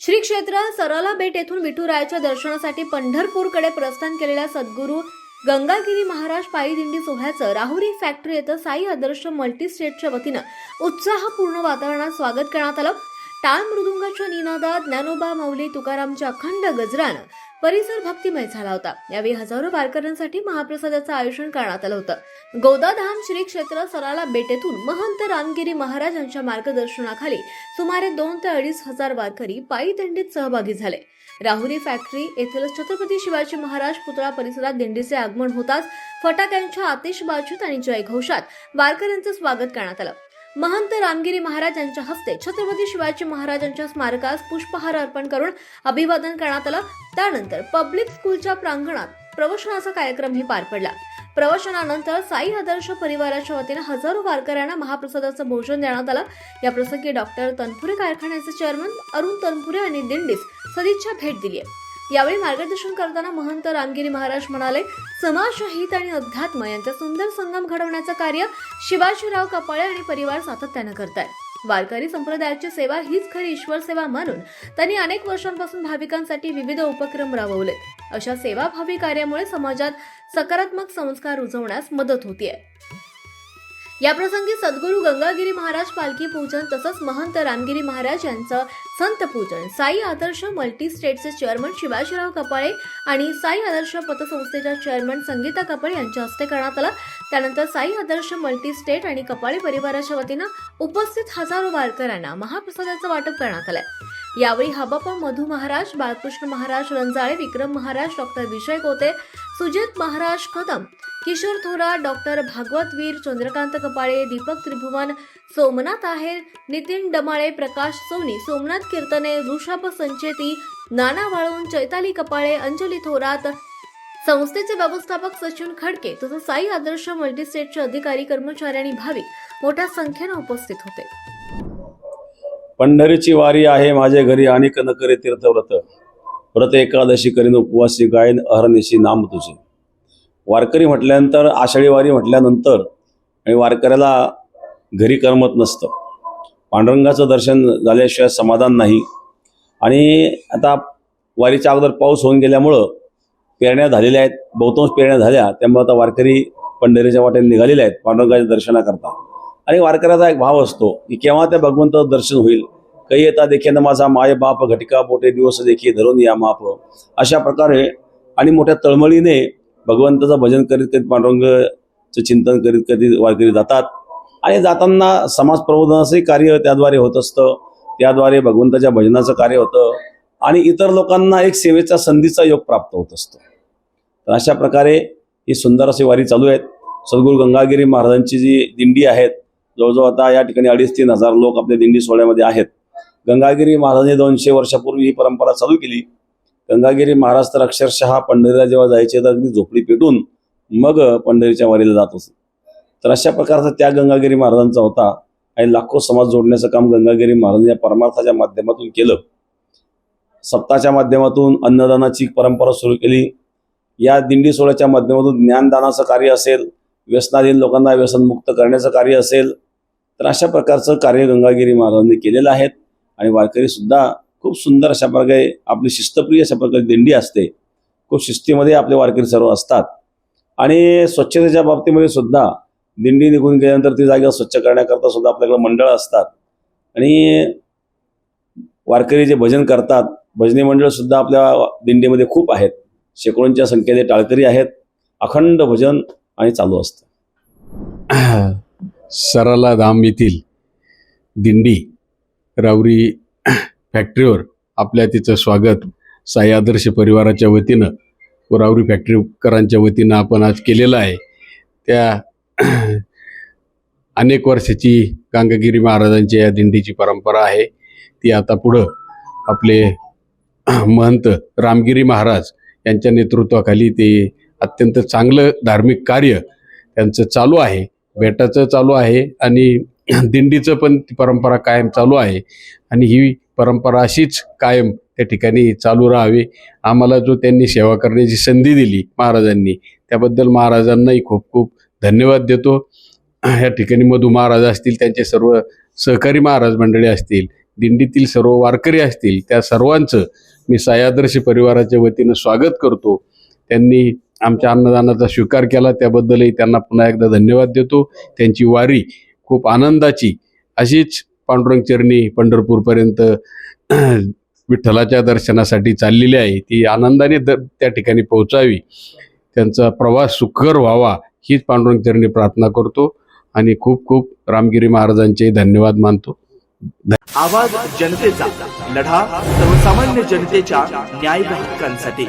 श्री क्षेत्र सराला बेट येथून विठुरायाच्या दर्शनासाठी पंढरपूरकडे प्रस्थान केलेल्या सद्गुरू गंगागिरी महाराज पायी दिंडी सोहळ्याचं राहुरी फॅक्टरी येथे साई आदर्श मल्टी स्टेटच्या वतीनं उत्साहपूर्ण वातावरणात स्वागत करण्यात आलं। टाळ मृदुंगाच्या निनादात ज्ञानोबा माऊली तुकारामच्या अखंड गजरानं परिसर भक्तिमय झाला होता। यावेळी हजारो वारकऱ्यांसाठी महाप्रसादाचं आयोजन करण्यात आलं होतं। गोदाधाम श्री क्षेत्र सराला बेट येथून महंत रामगिरी महाराज यांच्या मार्गदर्शनाखाली सुमारे 2 ते 2.5 हजार वारकरी पायी दिंडीत सहभागी झाले। राहुरी फॅक्टरी येथील छत्रपती शिवाजी महाराज पुतळा परिसरात दिंडीचे आगमन होताच फटाक्यांच्या आतिषबाजीत आणि जयघोषात वारकऱ्यांचं स्वागत करण्यात आलं। महंत रामगिरी महाराज यांच्या हस्ते छत्रपती शिवाजी महाराजांच्या स्मारकास पुष्पहार अर्पण करून अभिवादन करण्यात आलं। त्यानंतर पब्लिक स्कूलच्या प्रांगणात प्रवचनाचा कार्यक्रमही पार पडला। प्रवचनानंतर साई आदर्श परिवाराच्या वतीने हजारो वारकऱ्यांना महाप्रसादाचं भोजन देण्यात आलं। या प्रसंगी डॉक्टर तनपुरे कारखान्याचे चेअरमन अरुण तनपुरे यांनी दिंडीस सदिच्छा भेट दिली आहे। यावेळी मार्गदर्शन करताना महंत रामगिरी महाराज म्हणाले, समाजहित आणि अध्यात्म यांचा सुंदर संगम घडवण्याचं कार्य शिवाजीराव कपाळे आणि परिवार सातत्यानं करतायत। वारकरी संप्रदायाची सेवा हीच खरी ईश्वर सेवा मानून त्यांनी अनेक वर्षांपासून भाविकांसाठी विविध उपक्रम राबवलेत। अशा सेवाभावी कार्यामुळे समाजात सकारात्मक संस्कार रुजवण्यास मदत होतीये। या प्रसंगी सद्गुरू गंगागिरी महाराज पालखी पूजन तसंच महंत रामगिरी महाराज यांचं संत पूजन साई आदर्श मल्टी स्टेटचे चेअरमन शिवाजीराव कपाळे आणि साई आदर्श पतसंस्थेच्या चेअरमन संगीता कपाळे यांच्या हस्ते करण्यात आला। त्यानंतर साई आदर्श मल्टी स्टेट आणि कपाळे परिवाराच्या वतीनं उपस्थित हजारो वारकऱ्यांना महाप्रसादाचं वाटप करण्यात आलंय। यावेळी हबापा मधु महाराज, बाळकृष्ण महाराज रंजाळे, विक्रम महाराज, डॉक्टर विजय कोते, सुजित महाराज कदम, किशोर थोरात, डॉक्टर भागवतवीर, चंद्रकांत कपाळे, दीपक त्रिभुवन, सोमनाथ आहेर, नितीन डमाळे, प्रकाश सोनी, सोमनाथ कीर्तने, ऋषभ संचेती, नाना वाळून, चैताली कपाळे, अंजली थोरात, संस्थेचे व्यवस्थापक सचिन खडके तसंच साई आदर्श मल्टीस्टेटचे अधिकारी, कर्मचारी आणि भाविक मोठ्या संख्येने उपस्थित होते। पंढरीची वारी आहे माझे घरी, अनेक न करे तीर्थव्रत, व्रत एकादशी करीन उपवासी, गायन अहर्निशी नाम तुझे। वारकरी म्हटल्यानंतर, आषाढी वारी म्हटल्यानंतर आणि वारकऱ्याला घरी करमत नसतं। पांडुरंगाचं दर्शन झाल्याशिवाय समाधान नाही। आणि आता वारीच्या अगोदर पाऊस होऊन गेल्यामुळं पेरण्या झालेल्या आहेत, बहुतांश पेरण्या झाल्या, त्यामुळे आता वारकरी पंढरीच्या वाटेने निघालेले आहेत पांडुरंगाच्या दर्शनाकरता। आणि वारकऱ्याचा एक भाव असतो की केव्हा त्या भगवंताचं दर्शन होईल। काही येता देखेन माझा माय बाप, घटिका पोटे दिवस देखी धरून या माप, अशा प्रकारे आणि मोठ्या तळमळीने भगवंताचं भजन करीत करीत पांडुरंगाचं चिंतन करीत करीत वारकरी जातात। आणि जाताना समाज प्रबोधनाचंही कार्य त्याद्वारे होत असतं, त्याद्वारे भगवंताच्या भजनाचं कार्य होतं आणि इतर लोकांना एक सेवेचा संधीचा योग प्राप्त होत असतो। तर अशा प्रकारे ही सुंदर अशी वारी चालू आहे। सद्गुरू गंगागिरी महाराजांची जी दिंडी आहेत, जवळजवळ आता या ठिकाणी 2.5-3 हजार लोक आपल्या दिंडी सोहळ्यामध्ये आहेत। गंगागिरी महाराजांनी 200 वर्षापूर्वी ही परंपरा चालू केली। गंगागिरी महाराज तर अक्षरशः पंढरीला जेव्हा जायचे तर अगदी झोपडी पेटून मग पंढरीच्या वारीला जात असत। तर अशा प्रकारचा त्याग गंगागिरी महाराजांचा होता आणि लाखो समाज जोडण्याचं काम गंगागिरी महाराजांनी या परमार्थाच्या माध्यमातून केलं। सप्ताहाच्या माध्यमातून अन्नदानाची परंपरा सुरू केली। या दिंडी सोहळ्याच्या माध्यमातून ज्ञानदानाचं कार्य असेल, व्यसनाधीन लोकांना व्यसनमुक्त करण्याचं कार्य असेल, तर अशा प्रकारचं कार्य गंगागिरी महाराजांनी केलेलं आहे। आणि वारकरी सुद्धा खूप सुंदर अशा प्रकारे आपली शिस्तप्रिय अशा प्रकारे दिंडी असते। खूप शिस्तीमध्ये आपले वारकरी सर्व असतात। आणि स्वच्छतेच्या बाबतीमध्ये सुद्धा दिंडी निघून गेल्यानंतर ती जागा स्वच्छ करण्याकरता सुद्धा आपल्याकडे मंडळ असतात। आणि वारकरी जे भजन करतात, भजनी मंडळ सुद्धा आपल्या दिंडीमध्ये खूप आहेत। शेकडोंच्या संख्येने टाळकरी आहेत। अखंड भजन आणि चालू असतं। सराला धाम येथील दिंडी राहुरी फॅक्टरीवर आपल्या तिचं स्वागत साई आदर्श परिवाराच्या वतीनं व राहुरी फॅक्टरीकरांच्या वतीनं आपण आज केलेलं आहे। त्या अनेक वर्षाची गंगागिरी महाराजांची या दिंडीची परंपरा आहे। ती आता पुढं आपले महंत रामगिरी महाराज यांच्या नेतृत्वाखाली ते अत्यंत चांगलं धार्मिक कार्य त्यांचं चालू आहे। भेटाचं चालू आहे आणि दिंडीचं पण ती परंपरा कायम चालू आहे। आणि ही परंपरा अशीच कायम त्या ठिकाणी चालू राहावी। आम्हाला जो त्यांनी सेवा करण्याची संधी दिली महाराजांनी, त्याबद्दल महाराजांनाही खूप खूप धन्यवाद देतो। या ठिकाणी मधु महाराज असतील, त्यांचे सर्व सहकारी महाराज मंडळी असतील, दिंडीतील सर्व वारकरी असतील त्या सर्वांचं मी साई आदर्श परिवाराच्या वतीनं स्वागत करतो. त्यांनी आमच्या अन्नदानाचा स्वीकार केला त्याबद्दलही त्यांना पुन्हा एकदा धन्यवाद देतो. त्यांची वारी खूप आनंदाची अशीच पांडुरंग चरणी पंढरपूरपर्यंत विठ्ठलाच्या दर्शनासाठी चाललेली आहे. ती आनंदाने त्या ठिकाणी पोहोचावी, त्यांचा प्रवास सुखकर व्हावा हीच पांडुरंग चरणी प्रार्थना करतो आणि खूप खूप रामगिरी महाराजांचे धन्यवाद मानतो. आवाज जनतेचा, लढा सर्वसामान्य जनतेच्या न्याय हक्कांसाठी.